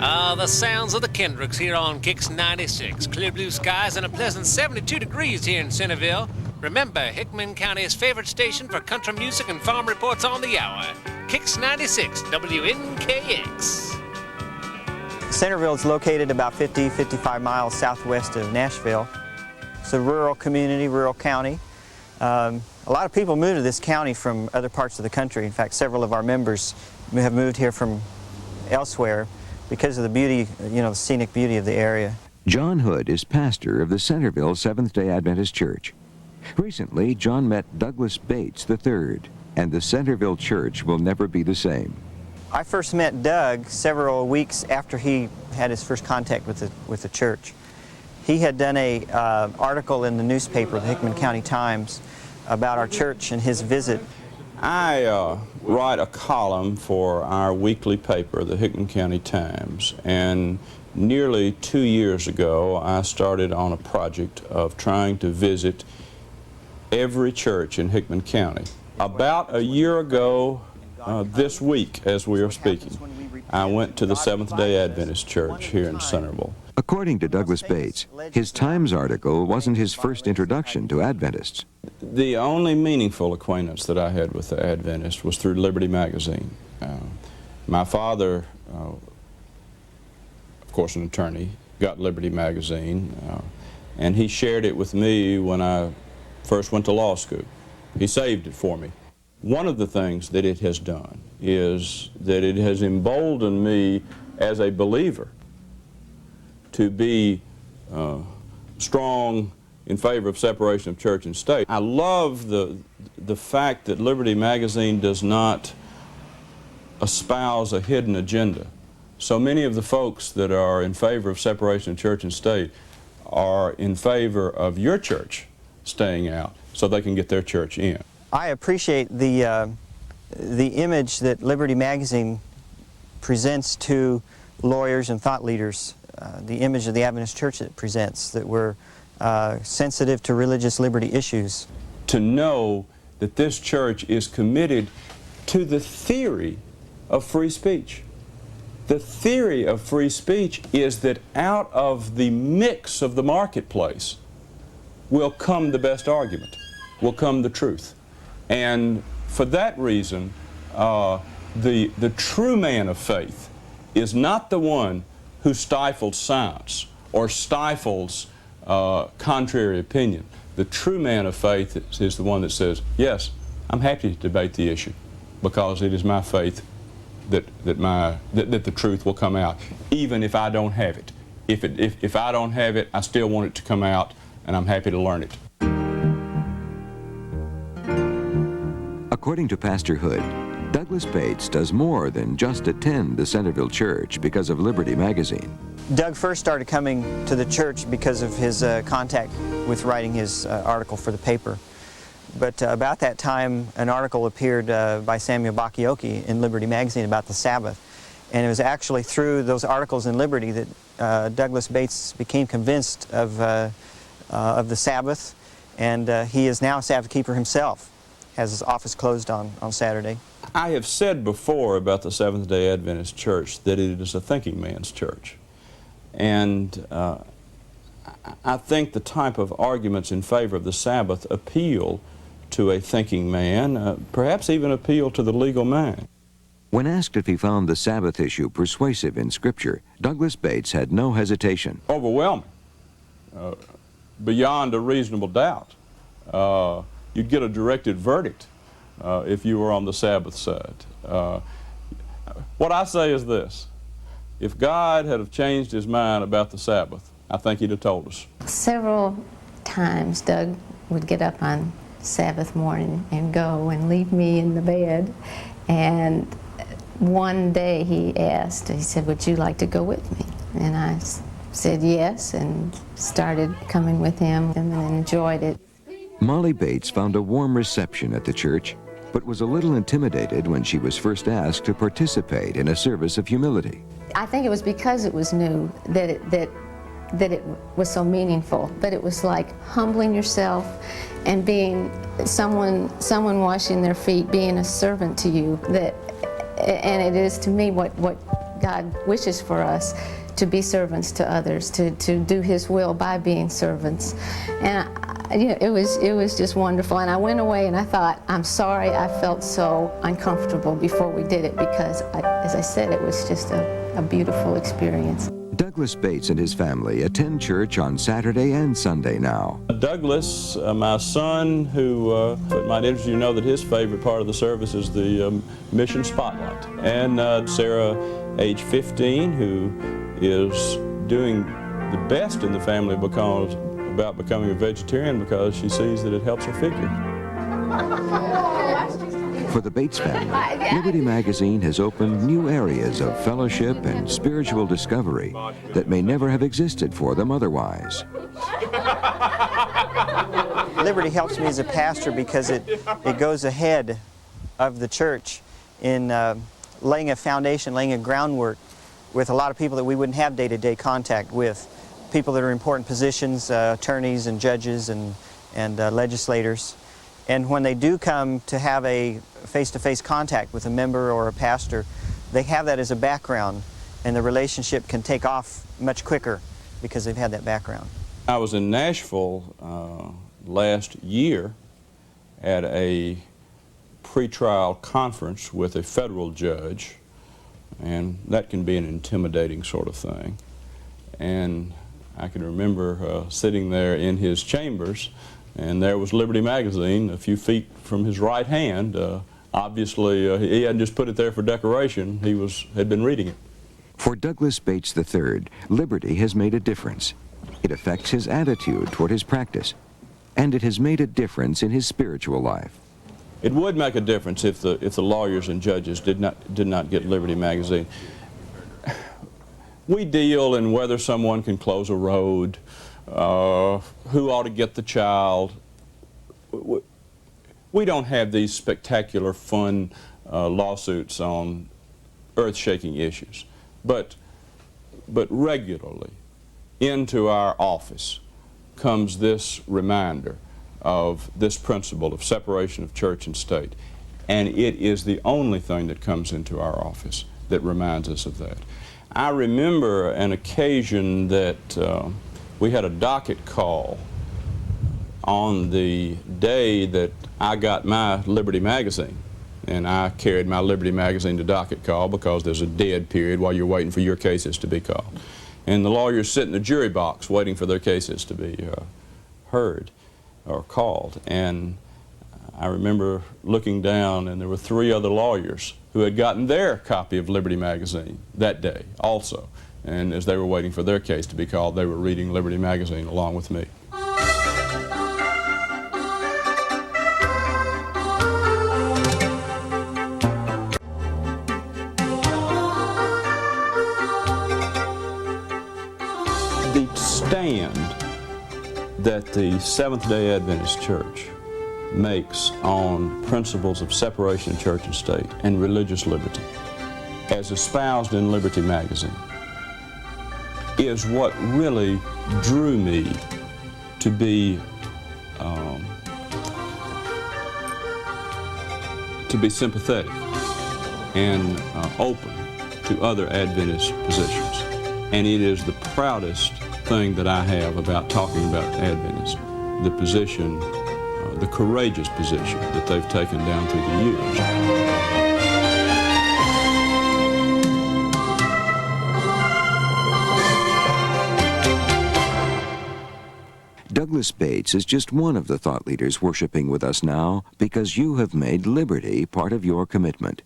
Ah, the sounds of the Kendricks here on Kicks 96. Clear blue skies and a pleasant 72 degrees here in Centerville. Remember, Hickman County's favorite station for country music and farm reports on the hour. Kicks 96, WNKX. Centerville is located about 55 miles southwest of Nashville. It's a rural community, rural county. A lot of people move to this county from other parts of the country. In fact, several of our members have moved here from elsewhere because of the beauty, the scenic beauty of the area. John Hood is pastor of the Centerville Seventh-day Adventist Church. Recently, John met Douglas Bates III, and the Centerville Church will never be the same. I first met Doug several weeks after he had his first contact with the church. He had done an article in the newspaper, the Hickman County Times, about our church and his visit. I write a column for our weekly paper, the Hickman County Times, and nearly 2 years ago I started on a project of trying to visit every church in Hickman County. About a year ago this week, as we are speaking, I went to the Seventh-day Adventist Church here in Centerville. According to Douglas Bates, his Times article wasn't his first introduction to Adventists. The only meaningful acquaintance that I had with the Adventists was through Liberty magazine. My father, of course an attorney, got Liberty magazine, and he shared it with me when I first went to law school. He saved it for me. One of the things that it has done is that it has emboldened me as a believer to be strong in favor of separation of church and state. I love the fact that Liberty magazine does not espouse a hidden agenda. So many of the folks that are in favor of separation of church and state are in favor of your church staying out so they can get their church in. I appreciate the image that Liberty magazine presents to lawyers and thought leaders, the image of the Adventist Church that it presents, that we're sensitive to religious liberty issues. To know that this church is committed to the theory of free speech. The theory of free speech is that out of the mix of the marketplace will come the best argument, will come the truth. And for that reason, the true man of faith is not the one who stifles science or stifles contrary opinion. The true man of faith is the one that says, yes, I'm happy to debate the issue because it is my faith that the truth will come out, even if I don't have it. If I don't have it, I still want it to come out, and I'm happy to learn it. According to Pastor Hood, Douglas Bates does more than just attend the Centerville Church because of Liberty magazine. Doug first started coming to the church because of his contact with writing his article for the paper. But about that time, an article appeared by Samuel Bakioki in Liberty magazine about the Sabbath. And it was actually through those articles in Liberty that Douglas Bates became convinced of the Sabbath, and he is now a Sabbath keeper himself, has his office closed on Saturday. I have said before about the Seventh-day Adventist Church that it is a thinking man's church. And I think the type of arguments in favor of the Sabbath appeal to a thinking man, perhaps even appeal to the legal mind. When asked if he found the Sabbath issue persuasive in Scripture, Douglas Bates had no hesitation. Overwhelming, beyond a reasonable doubt. You'd get a directed verdict if you were on the Sabbath side. What I say is this: if God had have changed his mind about the Sabbath, I think he'd have told us. Several times Doug would get up on Sabbath morning and go and leave me in the bed. And one day he asked, he said, would you like to go with me? And I said yes, and started coming with him and enjoyed it. Molly Bates found a warm reception at the church, but was a little intimidated when she was first asked to participate in a service of humility. I think it was because it was new that it was so meaningful, but it was like humbling yourself and being someone washing their feet, being a servant to you, and it is to me what God wishes for us, to be servants to others, to do His will by being servants. And you know, it was just wonderful. And I went away and I thought, I'm sorry I felt so uncomfortable before we did it, because, as I said, it was just a beautiful experience. Douglas Bates and his family attend church on Saturday and Sunday now. Douglas, my son, who it might interest you to know that his favorite part of the service is the mission spotlight. And Sarah, age 15, who is doing the best in the family about becoming a vegetarian because she sees that it helps her figure. For the Bates family, Liberty Magazine has opened new areas of fellowship and spiritual discovery that may never have existed for them otherwise. Liberty helps me as a pastor because it goes ahead of the church in laying a foundation, laying a groundwork with a lot of people that we wouldn't have day-to-day contact with. People that are in important positions, attorneys and judges and legislators. And when they do come to have a face-to-face contact with a member or a pastor, they have that as a background, and the relationship can take off much quicker because they've had that background. I was in Nashville last year at a pretrial conference with a federal judge, and that can be an intimidating sort of thing. And I can remember sitting there in his chambers, and there was Liberty Magazine a few feet from his right hand. Obviously, he hadn't just put it there for decoration. He had been reading it. For Douglas Bates III, Liberty has made a difference. It affects his attitude toward his practice, and it has made a difference in his spiritual life. It would make a difference if the lawyers and judges did not get Liberty Magazine. We deal in whether someone can close a road, who ought to get the child. We don't have these spectacular, fun lawsuits on earth-shaking issues, but regularly into our office comes this reminder of this principle of separation of church and state, and it is the only thing that comes into our office that reminds us of that. I remember an occasion that we had a docket call on the day that I got my Liberty Magazine, and I carried my Liberty Magazine to docket call because there's a dead period while you're waiting for your cases to be called. And the lawyers sit in the jury box waiting for their cases to be heard or called. And I remember looking down, and there were 3 other lawyers who had gotten their copy of Liberty Magazine that day also. And as they were waiting for their case to be called, they were reading Liberty Magazine along with me. The stand that the Seventh-day Adventist Church makes on principles of separation of church and state and religious liberty, as espoused in Liberty Magazine, is what really drew me to be sympathetic and open to other Adventist positions. And it is the proudest thing that I have about talking about Adventists, the position, the courageous position that they've taken down through the years. Douglas Bates is just one of the thought leaders worshiping with us now because you have made liberty part of your commitment.